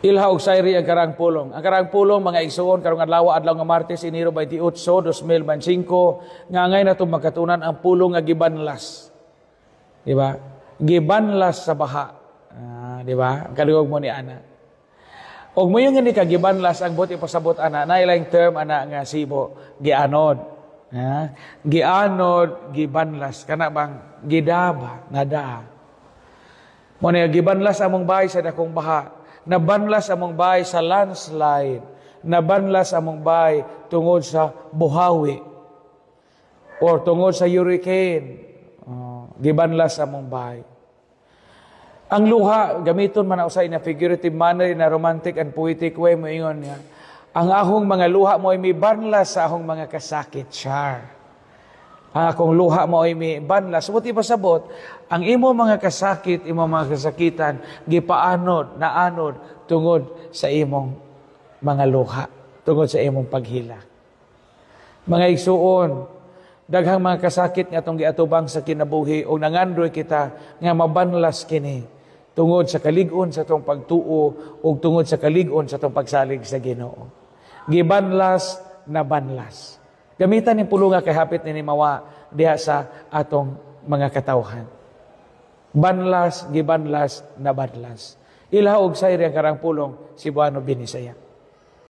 Ilha og sayri ang karang pulong. Ang karang pulong mga igsuon karong adlaw nga Martes, Enero 28, 2025 nga ngay na to magkatunan ang pulong nga gibanlas. Di ba? Gibanlas sa baha. Di ba? Kaligog mo ni ana. Og mo yung nga ni kagibanlas ang buti pasabot ana na ilang term ana nga sibo gianod. Gianod, gibanlas kana bang gidaba nada. Mo ni gibanlas among bahay sa dakong baha. Nabanlas among bahay sa landslide. Nabanlas among bahay tungod sa buhawi. Or tungod sa hurricane. Gibanlas among bahay. Ang luha, gamiton man na usay na figurative manner, na romantic and poetic way, mo ingon niya. Ang ahong mga luha mo ay may banlas sa ahong mga kasakit, char. Ang akong luha mo ay may banlas. Buti pasabot, ang imo mga kasakit, imo mga kasakitan, gipaanod, naanod, tungod sa imong mga luha, tungod sa imong paghila. Mga igsuon, daghang mga kasakit nga itong giatubang sa kinabuhi, o nangandroy kita, nga mabanlas kini, tungod sa kalig-on sa itong pagtuo, o tungod sa kalig-on sa itong pagsalig sa Ginoo. Gibanlas na banlas. Gamitan ni pulunga kay hapit ni mawa diha sa atong mga katawhan. Banlas, gibanlas, na banlas. Ilha og sayri ang karang pulong, Cebuano Binisaya.